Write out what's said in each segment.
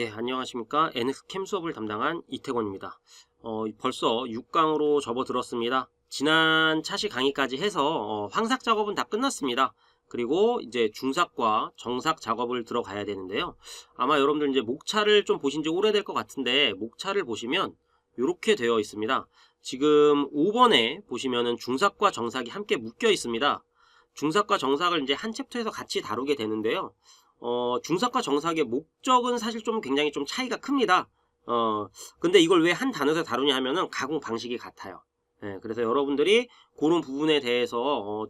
예, 안녕하십니까. NS캠 수업을 담당한 이태권입니다. 벌써 6강으로 접어들었습니다. 지난 차시 강의까지 해서 황삭 작업은 다 끝났습니다. 그리고 이제 중삭과 정삭 작업을 들어가야 되는데요. 아마 여러분들 이제 목차를 좀 보신 지 오래될 것 같은데, 목차를 보시면 이렇게 되어 있습니다. 지금 5번에 보시면은 중삭과 정삭이 함께 묶여 있습니다. 중삭과 정삭을 이제 한 챕터에서 같이 다루게 되는데요. 중삭과 정삭의 목적은 사실 좀 굉장히 좀 차이가 큽니다. 근데 이걸 왜 한 단어에서 다루냐 하면은 가공 방식이 같아요. 예, 그래서 여러분들이 그런 부분에 대해서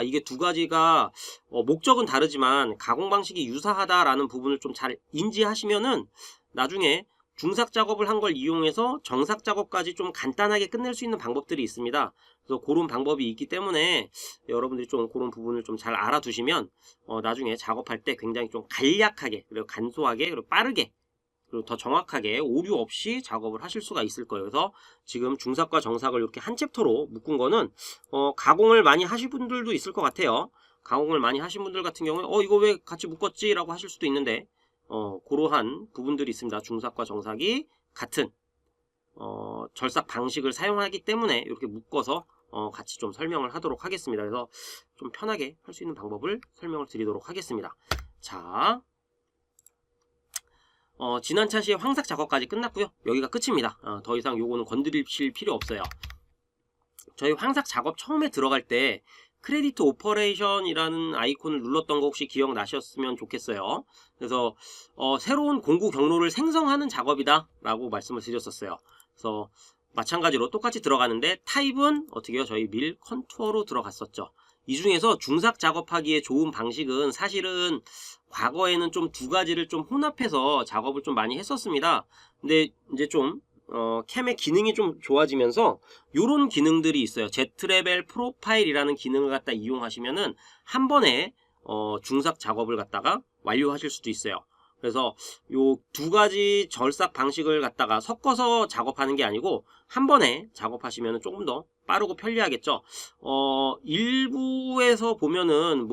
이게 두 가지가 목적은 다르지만 가공 방식이 유사하다라는 부분을 좀 잘 인지하시면은 나중에 중삭 작업을 한 걸 이용해서 정삭 작업까지 좀 간단하게 끝낼 수 있는 방법들이 있습니다. 그래서 그런 방법이 있기 때문에 여러분들이 좀 그런 부분을 좀 잘 알아두시면 나중에 작업할 때 굉장히 좀 간략하게, 그리고 간소하게, 그리고 빠르게, 그리고 더 정확하게 오류 없이 작업을 하실 수가 있을 거예요. 그래서 지금 중삭과 정삭을 이렇게 한 챕터로 묶은 거는 가공을 많이 하실 분들도 있을 것 같아요. 가공을 많이 하신 분들 같은 경우에 이거 왜 같이 묶었지? 라고 하실 수도 있는데 그러한 부분들이 있습니다. 중삭과 정삭이 같은 절삭 방식을 사용하기 때문에 이렇게 묶어서 같이 좀 설명을 하도록 하겠습니다. 그래서 좀 편하게 할 수 있는 방법을 설명을 드리도록 하겠습니다. 자, 지난 차시의 황삭 작업까지 끝났고요. 여기가 끝입니다. 더 이상 요거는 건드리실 필요 없어요. 저희 황삭 작업 처음에 들어갈 때 크레디트 오퍼레이션이라는 아이콘을 눌렀던 거 혹시 기억나셨으면 좋겠어요. 그래서 새로운 공구 경로를 생성하는 작업이다 라고 말씀을 드렸었어요. 그래서 마찬가지로 똑같이 들어가는데 타입은 어떻게 해요? 저희 밀 컨투어로 들어갔었죠. 이 중에서 중삭 작업하기에 좋은 방식은 사실은 과거에는 좀 두 가지를 좀 혼합해서 작업을 좀 많이 했었습니다. 근데 이제 좀 캠의 기능이 좀 좋아지면서 요런 기능들이 있어요. Z레벨 프로파일이라는 기능을 갖다 이용하시면은 한 번에 중삭 작업을 갖다가 완료하실 수도 있어요. 그래서 요 두 가지 절삭 방식을 갖다가 섞어서 작업하는 게 아니고 한 번에 작업하시면 조금 더 빠르고 편리하겠죠. 일부에서 보면은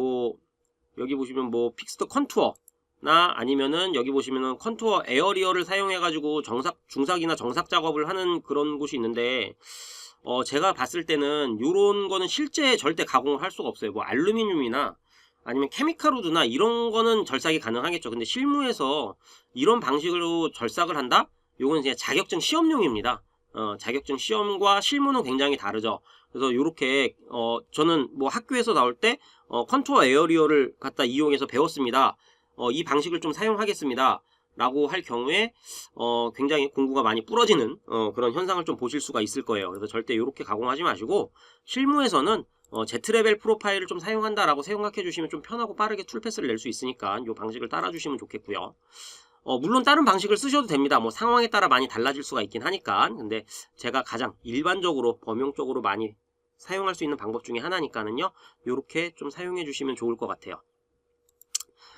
여기 보시면 픽스드 컨투어 나 아니면은 여기 보시면은 컨투어 에어리어를 사용해 가지고 중삭이나 정삭 작업을 하는 그런 곳이 있는데 제가 봤을 때는 요런 거는 실제 절대 가공을 할 수가 없어요. 알루미늄이나 아니면 케미칼우드나 이런 거는 절삭이 가능하겠죠. 근데 실무에서 이런 방식으로 절삭을 한다? 요건 그냥 자격증 시험용입니다. 자격증 시험과 실무는 굉장히 다르죠. 그래서 요렇게 저는 학교에서 나올 때 컨투어 에어리어를 갖다 이용해서 배웠습니다. 이 방식을 좀 사용하겠습니다. 라고 할 경우에 굉장히 공구가 많이 부러지는 그런 현상을 좀 보실 수가 있을 거예요. 그래서 절대 이렇게 가공하지 마시고 실무에서는 Z레벨 프로파일을 좀 사용한다라고 생각해 주시면 좀 편하고 빠르게 툴패스를 낼 수 있으니까 이 방식을 따라 주시면 좋겠고요. 물론 다른 방식을 쓰셔도 됩니다. 상황에 따라 많이 달라질 수가 있긴 하니까. 근데 제가 가장 일반적으로 범용적으로 많이 사용할 수 있는 방법 중에 하나니까는요. 이렇게 좀 사용해 주시면 좋을 것 같아요.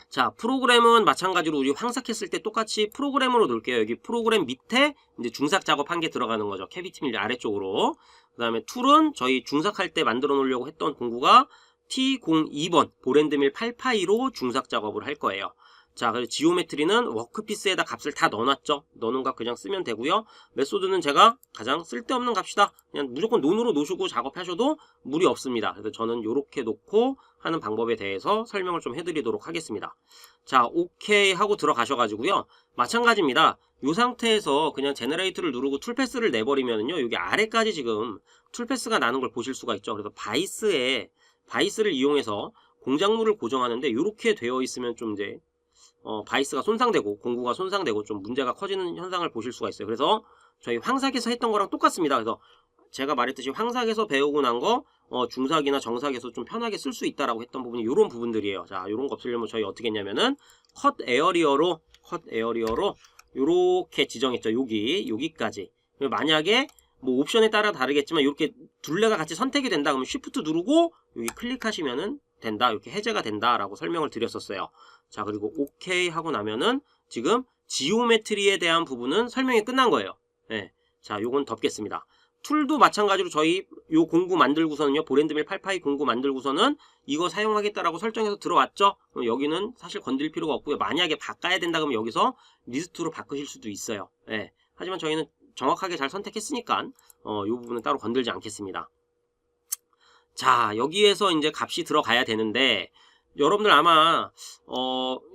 자, 프로그램은 마찬가지로 우리 황삭했을 때 똑같이 프로그램으로 놓을게요. 여기 프로그램 밑에 이제 중삭 작업 한 개 들어가는 거죠. 캐비티 밀 아래쪽으로. 그 다음에 툴은 저희 중삭할 때 만들어 놓으려고 했던 공구가 T02번 보랜드밀 8파이로 중삭 작업을 할 거예요. 자, 그리고 지오메트리는 워크피스에다 값을 다 넣어놨죠. 넣는 값 그냥 쓰면 되고요. 메소드는 제가 가장 쓸데없는 값이다. 그냥 무조건 논으로 놓으시고 작업하셔도 무리 없습니다. 그래서 저는 이렇게 놓고 하는 방법에 대해서 설명을 좀 해드리도록 하겠습니다. 자, 오케이 하고 들어가셔가지고요. 마찬가지입니다. 이 상태에서 그냥 제너레이터를 누르고 툴패스를 내버리면요. 여기 아래까지 지금 툴패스가 나는 걸 보실 수가 있죠. 그래서 바이스를 이용해서 공작물을 고정하는데 이렇게 되어 있으면 좀 이제 바이스가 손상되고 공구가 손상되고 좀 문제가 커지는 현상을 보실 수가 있어요. 그래서 저희 황삭에서 했던 거랑 똑같습니다. 그래서 제가 말했듯이 황삭에서 배우고 난 거 중삭이나 정삭에서 좀 편하게 쓸 수 있다라고 했던 부분이 이런 부분들이에요. 자, 이런 거 없으려면 저희 어떻게 했냐면은 컷 에어리어로 요렇게 지정했죠. 여기까지. 만약에 옵션에 따라 다르겠지만 이렇게 둘레가 같이 선택이 된다 그러면 쉬프트 누르고 여기 클릭하시면은 된다. 이렇게 해제가 된다라고 설명을 드렸었어요. 자, 그리고 오케이 하고 나면은 지금 지오메트리에 대한 부분은 설명이 끝난 거예요. 네. 자, 요건 덮겠습니다. 툴도 마찬가지로 저희 요 공구 만들고서는요, 보랜드밀 8파이 공구 만들고서는 이거 사용하겠다라고 설정해서 들어왔죠. 여기는 사실 건드릴 필요가 없고요. 만약에 바꿔야 된다 그러면 여기서 리스트로 바꾸실 수도 있어요. 예. 하지만 저희는 정확하게 잘 선택했으니까 요 부분은 따로 건들지 않겠습니다. 자, 여기에서 이제 값이 들어가야 되는데, 여러분들 아마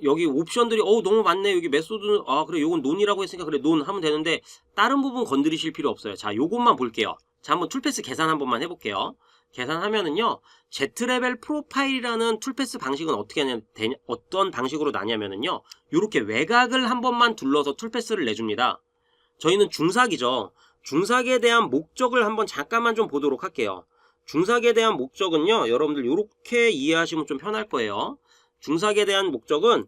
여기 옵션들이 너무 많네. 여기 메소드는 그래 요건 논이라고 했으니까 그래 논 하면 되는데, 다른 부분 건드리실 필요 없어요. 자, 요것만 볼게요. 자, 한번 툴패스 계산 한 번만 해볼게요. 계산하면은요, Z레벨 프로파일이라는 툴패스 방식은 어떤 방식으로 나냐면은요, 요렇게 외곽을 한 번만 둘러서 툴패스를 내줍니다. 저희는 중삭이죠. 중삭에 대한 목적을 한번 잠깐만 좀 보도록 할게요. 중삭에 대한 목적은요, 여러분들 이렇게 이해하시면 좀 편할 거예요. 중삭에 대한 목적은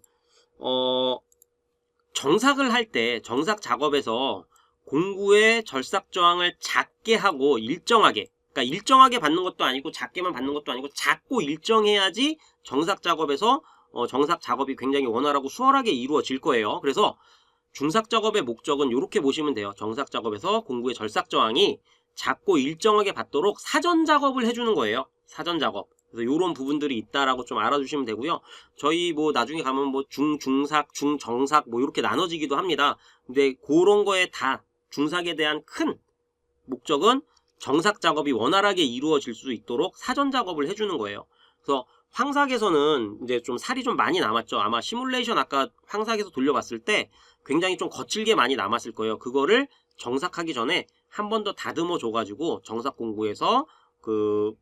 정삭을 할 때, 정삭 작업에서 공구의 절삭 저항을 작게 하고 일정하게, 그러니까 일정하게 받는 것도 아니고 작게만 받는 것도 아니고 작고 일정해야지 정삭 작업에서 정삭 작업이 굉장히 원활하고 수월하게 이루어질 거예요. 그래서 중삭 작업의 목적은 이렇게 보시면 돼요. 정삭 작업에서 공구의 절삭 저항이 작고 일정하게 받도록 사전 작업을 해주는 거예요. 사전 작업. 그래서 이런 부분들이 있다라고 좀 알아주시면 되고요. 저희 뭐 나중에 가면 뭐 중삭, 중정삭 뭐 이렇게 나눠지기도 합니다. 근데 그런 거에 다 중삭에 대한 큰 목적은 정삭 작업이 원활하게 이루어질 수 있도록 사전 작업을 해주는 거예요. 그래서 황삭에서는 이제 좀 살이 좀 많이 남았죠. 아마 시뮬레이션 아까 황삭에서 돌려봤을 때 굉장히 좀 거칠게 많이 남았을 거예요. 그거를 정삭하기 전에 한 번 더 다듬어 줘가지고 정삭 공구에서 그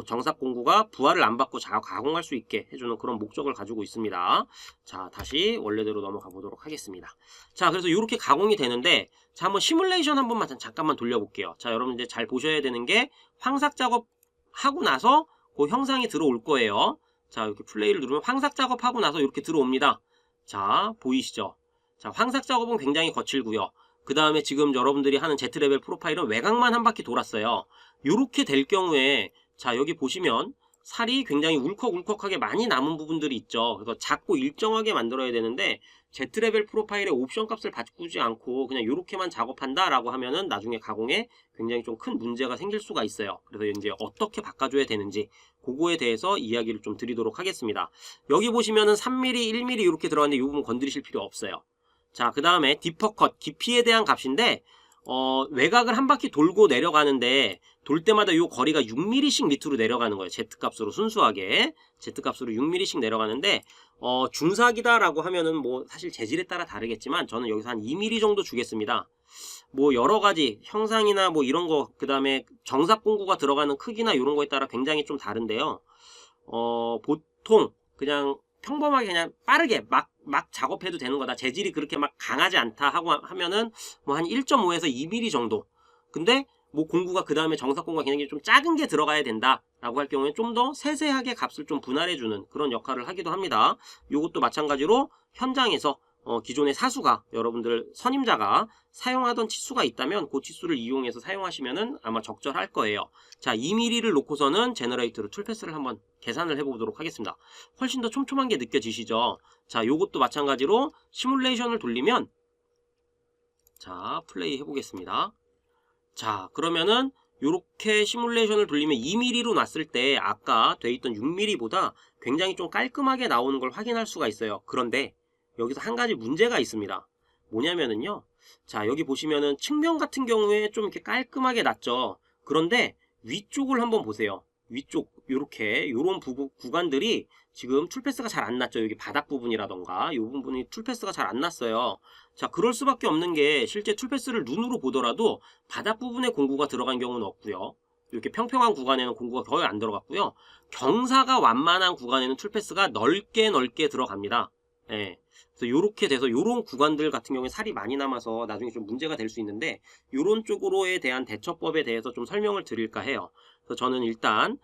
정삭 공구가 부하를 안 받고 가공할 수 있게 해주는 그런 목적을 가지고 있습니다. 자, 다시 원래대로 넘어가 보도록 하겠습니다. 자, 그래서 이렇게 가공이 되는데, 자, 한번 시뮬레이션 한 번만 잠깐만 돌려볼게요. 자, 여러분 이제 잘 보셔야 되는 게 황삭 작업 하고 나서 그 형상이 들어올 거예요. 자, 이렇게 플레이를 누르면 황삭 작업하고 나서 이렇게 들어옵니다. 자, 보이시죠? 자, 황삭 작업은 굉장히 거칠고요. 그 다음에 지금 여러분들이 하는 Z레벨 프로파일은 외곽만 한 바퀴 돌았어요. 요렇게 될 경우에, 자, 여기 보시면 살이 굉장히 울컥울컥하게 많이 남은 부분들이 있죠. 그래서 작고 일정하게 만들어야 되는데, Z레벨 프로파일의 옵션 값을 바꾸지 않고 그냥 요렇게만 작업한다라고 하면은 나중에 가공에 굉장히 좀 큰 문제가 생길 수가 있어요. 그래서 이제 어떻게 바꿔줘야 되는지 그거에 대해서 이야기를 좀 드리도록 하겠습니다. 여기 보시면은 3mm, 1mm 이렇게 들어갔는데 이 부분 건드리실 필요 없어요. 자, 그 다음에 디퍼컷, 깊이에 대한 값인데, 외곽을 한 바퀴 돌고 내려가는데, 돌 때마다 이 거리가 6mm씩 밑으로 내려가는 거예요. Z값으로 순수하게. Z값으로 6mm씩 내려가는데, 중삭이다라고 하면은 뭐, 사실 재질에 따라 다르겠지만, 저는 여기서 한 2mm 정도 주겠습니다. 뭐, 여러 가지 형상이나 뭐 이런 거, 그 다음에 정삭 공구가 들어가는 크기나 이런 거에 따라 굉장히 좀 다른데요. 보통, 그냥, 평범하게 그냥 빠르게 막 작업해도 되는 거다. 재질이 그렇게 막 강하지 않다 하고 하면은 뭐 한 1.5에서 2mm 정도. 근데 뭐 공구가 그 다음에 정삭 공구가 굉장히 좀 작은 게 들어가야 된다 라고 할 경우에 좀 더 세세하게 값을 좀 분할해주는 그런 역할을 하기도 합니다. 요것도 마찬가지로 현장에서 기존의 사수가 여러분들 선임자가 사용하던 치수가 있다면 그 치수를 이용해서 사용하시면은 아마 적절할 거예요. 자, 2mm를 놓고서는 제너레이터로 툴패스를 한번 계산을 해보도록 하겠습니다. 훨씬 더 촘촘한 게 느껴지시죠? 자, 요것도 마찬가지로 시뮬레이션을 돌리면, 자, 플레이 해보겠습니다. 자, 그러면은 요렇게 시뮬레이션을 돌리면 2mm로 놨을 때 아까 돼 있던 6mm보다 굉장히 좀 깔끔하게 나오는 걸 확인할 수가 있어요. 그런데 여기서 한 가지 문제가 있습니다. 뭐냐면은요. 자, 여기 보시면은 측면 같은 경우에 좀 이렇게 깔끔하게 났죠. 그런데 위쪽을 한번 보세요. 위쪽 요렇게 요런 구간들이 지금 툴패스가 잘 안 났죠. 여기 바닥 부분이라던가 요 부분이 툴패스가 잘 안 났어요. 자, 그럴 수밖에 없는 게 실제 툴패스를 눈으로 보더라도 바닥 부분에 공구가 들어간 경우는 없고요. 이렇게 평평한 구간에는 공구가 거의 안 들어갔고요. 경사가 완만한 구간에는 툴패스가 넓게 들어갑니다. 예. 그래서 요렇게 돼서 요런 구간들 같은 경우에 살이 많이 남아서 나중에 좀 문제가 될 수 있는데, 요런 쪽으로에 대한 대처법에 대해서 좀 설명을 드릴까 해요. 그래서 저는 일단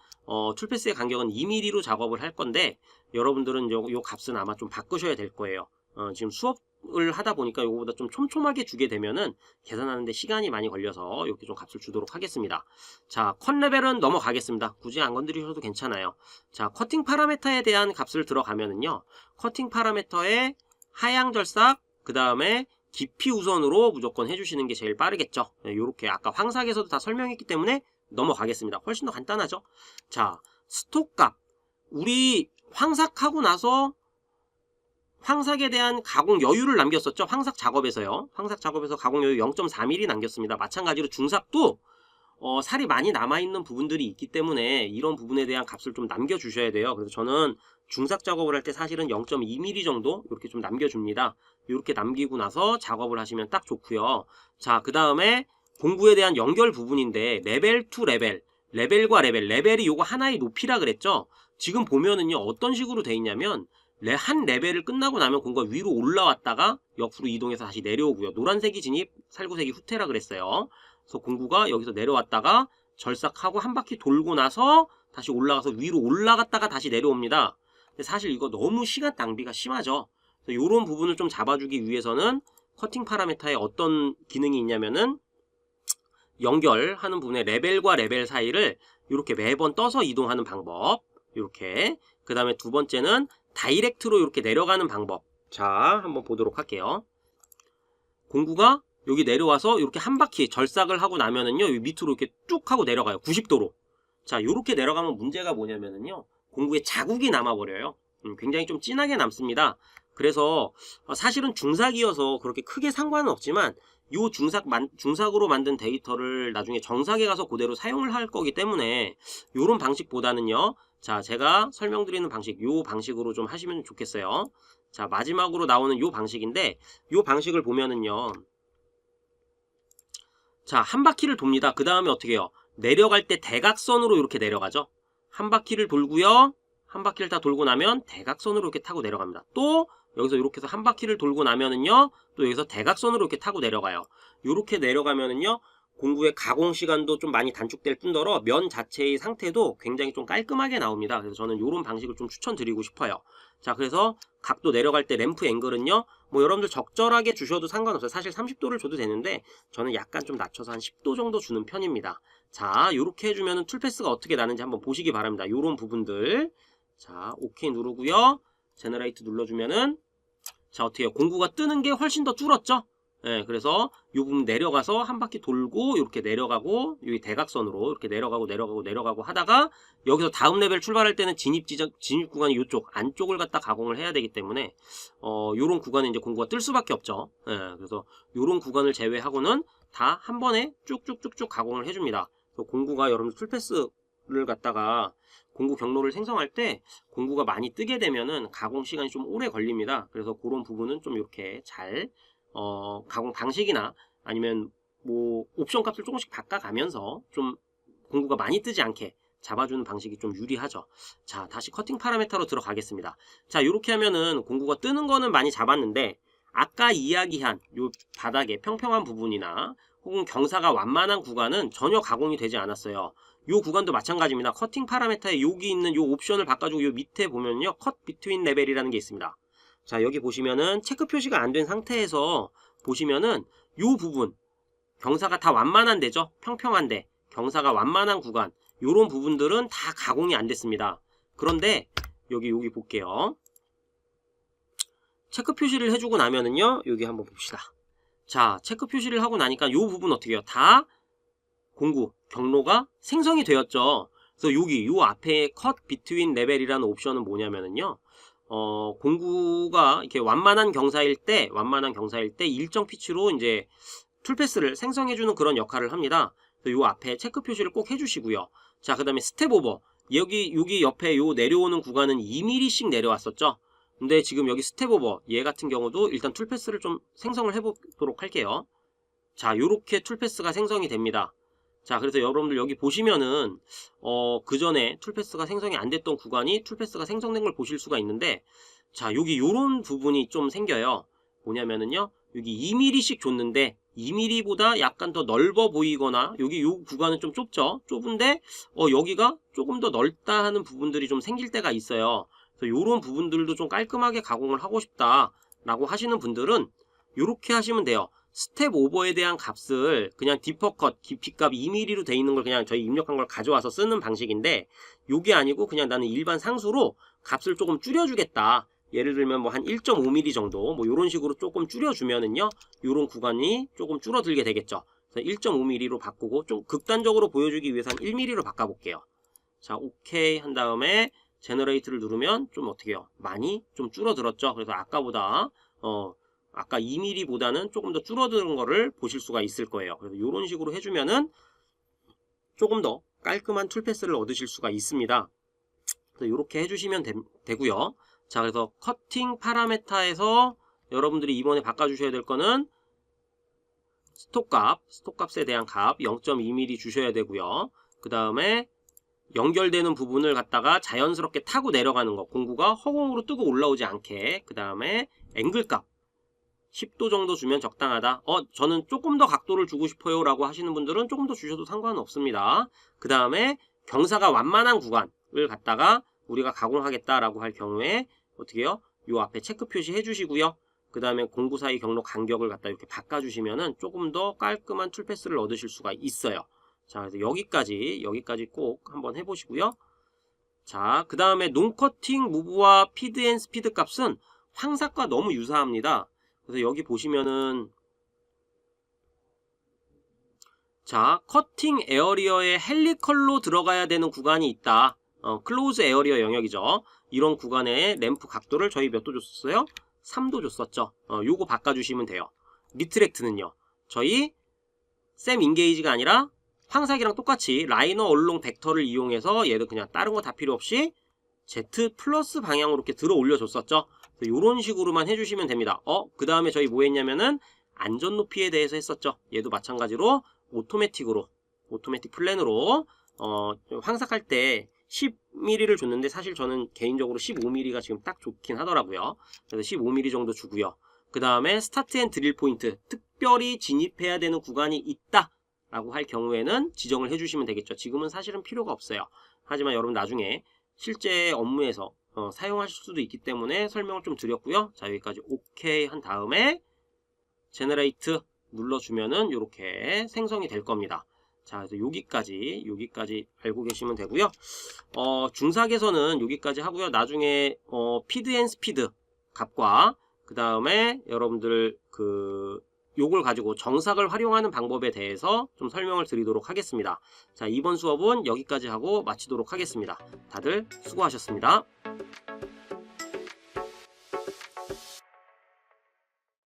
툴패스의 간격은 2mm로 작업을 할 건데, 여러분들은 요 값은 아마 좀 바꾸셔야 될 거예요. 지금 수업을 하다 보니까 요거보다 좀 촘촘하게 주게 되면은 계산하는데 시간이 많이 걸려서 이렇게 좀 값을 주도록 하겠습니다. 자, 컷 레벨은 넘어가겠습니다. 굳이 안 건드리셔도 괜찮아요. 자, 커팅 파라메터에 대한 값을 들어가면은요, 커팅 파라메터에 하향 절삭, 그 다음에 깊이 우선으로 무조건 해주시는 게 제일 빠르겠죠. 요렇게 아까 황삭에서도 다 설명했기 때문에 넘어가겠습니다. 훨씬 더 간단하죠. 자, 스톡값. 우리 황삭하고 나서 황삭에 대한 가공 여유를 남겼었죠. 황삭 작업에서요. 황삭 작업에서 가공 여유 0.4mm 남겼습니다. 마찬가지로 중삭도 살이 많이 남아있는 부분들이 있기 때문에 이런 부분에 대한 값을 좀 남겨주셔야 돼요. 그래서 저는 중삭 작업을 할 때 사실은 0.2mm 정도 이렇게 좀 남겨줍니다. 이렇게 남기고 나서 작업을 하시면 딱 좋고요. 자, 그 다음에 공구에 대한 연결 부분인데 레벨 투 레벨, 레벨과 레벨, 레벨이 요거 하나의 높이라 그랬죠. 지금 보면은요 어떤 식으로 돼 있냐면 한 레벨을 끝나고 나면 공구가 위로 올라왔다가 옆으로 이동해서 다시 내려오고요. 노란색이 진입, 살구색이 후퇴라 그랬어요. 그래서 공구가 여기서 내려왔다가 절삭하고 한 바퀴 돌고 나서 다시 올라가서 위로 올라갔다가 다시 내려옵니다. 근데 사실 이거 너무 시간 낭비가 심하죠. 그래서 이런 부분을 좀 잡아주기 위해서는 커팅 파라미터에 어떤 기능이 있냐면은 연결하는 부분에 레벨과 레벨 사이를 이렇게 매번 떠서 이동하는 방법. 이렇게. 그 다음에 두 번째는 다이렉트로 이렇게 내려가는 방법. 자, 한번 보도록 할게요. 공구가 여기 내려와서 이렇게 한 바퀴 절삭을 하고 나면은요, 여기 밑으로 이렇게 쭉 하고 내려가요. 90도로. 자, 이렇게 내려가면 문제가 뭐냐면은요, 공구에 자국이 남아버려요. 굉장히 좀 진하게 남습니다. 그래서 사실은 중삭이어서 그렇게 크게 상관은 없지만 요 중삭으로 만든 데이터를 나중에 정삭에 가서 그대로 사용을 할 거기 때문에 요런 방식보다는요, 자, 제가 설명드리는 방식, 요 방식으로 좀 하시면 좋겠어요. 자, 마지막으로 나오는 요 방식인데, 요 방식을 보면은요, 자, 한 바퀴를 돕니다. 그 다음에 어떻게 해요? 내려갈 때 대각선으로 이렇게 내려가죠. 한 바퀴를 돌고요. 한 바퀴를 다 돌고 나면 대각선으로 이렇게 타고 내려갑니다. 또 여기서 이렇게 해서 한 바퀴를 돌고 나면은요, 또 여기서 대각선으로 이렇게 타고 내려가요. 이렇게 내려가면은요, 공구의 가공 시간도 좀 많이 단축될 뿐더러 면 자체의 상태도 굉장히 좀 깔끔하게 나옵니다. 그래서 저는 이런 방식을 좀 추천드리고 싶어요. 자, 그래서 각도 내려갈 때 램프 앵글은요, 뭐 여러분들 적절하게 주셔도 상관없어요. 사실 30도를 줘도 되는데 저는 약간 좀 낮춰서 한 10도 정도 주는 편입니다. 자, 요렇게 해주면은 툴패스가 어떻게 나는지 한번 보시기 바랍니다. 요런 부분들. 자, 오케이 누르고요. 제너레이트 눌러주면은, 자, 어떻게 해요? 공구가 뜨는 게 훨씬 더 줄었죠? 예, 그래서 이 부분 내려가서 한 바퀴 돌고 이렇게 내려가고 여기 대각선으로 이렇게 내려가고 하다가 여기서 다음 레벨 출발할 때는 진입 구간이 이쪽 안쪽을 갖다 가공을 해야 되기 때문에 요런 구간에 이제 공구가 뜰 수밖에 없죠. 예, 그래서 요런 구간을 제외하고는 다 한 번에 쭉쭉쭉쭉 가공을 해줍니다. 그래서 공구가 여러분들 풀패스를 갖다가 공구 경로를 생성할 때 공구가 많이 뜨게 되면은 가공 시간이 좀 오래 걸립니다. 그래서 그런 부분은 좀 이렇게 잘 가공 방식이나 아니면 뭐 옵션 값을 조금씩 바꿔가면서 좀 공구가 많이 뜨지 않게 잡아주는 방식이 좀 유리하죠. 자, 다시 커팅 파라미터로 들어가겠습니다. 자, 이렇게 하면은 공구가 뜨는 거는 많이 잡았는데 아까 이야기한 요 바닥에 평평한 부분이나 혹은 경사가 완만한 구간은 전혀 가공이 되지 않았어요. 요 구간도 마찬가지입니다. 커팅 파라미터에 여기 있는 요 옵션을 바꿔주고 요 밑에 보면요, 컷 비트윈 레벨이라는 게 있습니다. 자, 여기 보시면은 체크 표시가 안 된 상태에서 보시면은 요 부분 경사가 다 완만한 데죠. 평평한데 경사가 완만한 구간, 요런 부분들은 다 가공이 안 됐습니다. 그런데 여기 볼게요. 체크 표시를 해주고 나면은요, 여기 한번 봅시다. 자, 체크 표시를 하고 나니까 요 부분 어떻게 해요? 다 공구 경로가 생성이 되었죠. 그래서 여기 요 앞에 컷 비트윈 레벨이라는 옵션은 뭐냐면은요, 공구가 이렇게 완만한 경사일 때 일정 피치로 이제 툴패스를 생성해주는 그런 역할을 합니다. 그래서 요 앞에 체크 표시를 꼭 해주시고요. 자, 그 다음에 스텝 오버. 여기 옆에 요 내려오는 구간은 2mm씩 내려왔었죠. 근데 지금 여기 스텝 오버, 얘 같은 경우도 일단 툴패스를 좀 생성을 해보도록 할게요. 자, 요렇게 툴패스가 생성이 됩니다. 자, 그래서 여러분들 여기 보시면은 그 전에 툴패스가 생성이 안 됐던 구간이 툴패스가 생성된 걸 보실 수가 있는데, 자, 여기 요런 부분이 좀 생겨요. 뭐냐면은요, 여기 2mm씩 줬는데 2mm보다 약간 더 넓어 보이거나, 여기 요 구간은 좀 좁죠. 좁은데 여기가 조금 더 넓다 하는 부분들이 좀 생길 때가 있어요. 그래서 요런 부분들도 좀 깔끔하게 가공을 하고 싶다 라고 하시는 분들은 요렇게 하시면 돼요. 스텝 오버에 대한 값을 그냥 디퍼컷 깊이값 2mm로 돼 있는 걸 그냥 저희 입력한 걸 가져와서 쓰는 방식인데, 요게 아니고 그냥 나는 일반 상수로 값을 조금 줄여주겠다. 예를 들면 뭐 한 1.5mm 정도 뭐 이런 식으로 조금 줄여주면은요, 이런 구간이 조금 줄어들게 되겠죠. 그래서 1.5mm로 바꾸고 좀 극단적으로 보여주기 위해서 한 1mm로 바꿔볼게요. 자, 오케이 한 다음에 제너레이트를 누르면 좀 어떻게 해요? 많이 좀 줄어들었죠. 그래서 아까보다 아까 2mm보다는 조금 더 줄어드는 거를 보실 수가 있을 거예요. 그래서 이런 식으로 해주면은 조금 더 깔끔한 툴패스를 얻으실 수가 있습니다. 그래서 이렇게 해주시면 되고요. 자, 그래서 커팅 파라메타에서 여러분들이 이번에 바꿔주셔야 될 거는 스톡값에 대한 값 0.2mm 주셔야 되고요. 그 다음에 연결되는 부분을 갖다가 자연스럽게 타고 내려가는 거, 공구가 허공으로 뜨고 올라오지 않게. 그 다음에 앵글값 10도 정도 주면 적당하다. 저는 조금 더 각도를 주고 싶어요 라고 하시는 분들은 조금 더 주셔도 상관은 없습니다. 그 다음에 경사가 완만한 구간을 갖다가 우리가 가공하겠다라고 할 경우에 어떻게 해요? 요 앞에 체크 표시 해주시고요. 그 다음에 공구 사이 경로 간격을 갖다 이렇게 바꿔주시면은 조금 더 깔끔한 툴패스를 얻으실 수가 있어요. 자, 그래서 여기까지 꼭 한번 해보시고요. 자, 그 다음에 논커팅 무브와 피드 앤 스피드 값은 황삭과 너무 유사합니다. 그래서 여기 보시면은 자, 커팅 에어리어에 헬리컬로 들어가야 되는 구간이 있다. 클로즈 에어리어 영역이죠. 이런 구간에 램프 각도를 저희 몇 도 줬었어요? 3도 줬었죠. 요거 바꿔주시면 돼요. 리트랙트는요, 저희 샘 인게이지가 아니라 황삭이랑 똑같이 라이너 얼롱 벡터를 이용해서 얘를 그냥 다른 거 다 필요 없이 Z 플러스 방향으로 이렇게 들어 올려 줬었죠. 이런 식으로만 해주시면 됩니다. 그 다음에 저희 뭐 했냐면은 안전 높이에 대해서 했었죠. 얘도 마찬가지로 오토매틱 플랜으로 황삭할 때 10mm를 줬는데 사실 저는 개인적으로 15mm가 지금 딱 좋긴 하더라고요. 그래서 15mm 정도 주고요. 그 다음에 스타트 앤 드릴 포인트, 특별히 진입해야 되는 구간이 있다 라고 할 경우에는 지정을 해주시면 되겠죠. 지금은 사실은 필요가 없어요. 하지만 여러분 나중에 실제 업무에서 사용하실 수도 있기 때문에 설명을 좀 드렸고요. 자, 여기까지 오케이 한 다음에 제너레이트 눌러주면은 이렇게 생성이 될 겁니다. 자, 그래서 여기까지 알고 계시면 되고요. 중삭에서는 여기까지 하고요. 나중에 피드 앤 스피드 값과 그 다음에 여러분들 요걸 가지고 정삭을 활용하는 방법에 대해서 좀 설명을 드리도록 하겠습니다. 자, 이번 수업은 여기까지 하고 마치도록 하겠습니다. 다들 수고하셨습니다.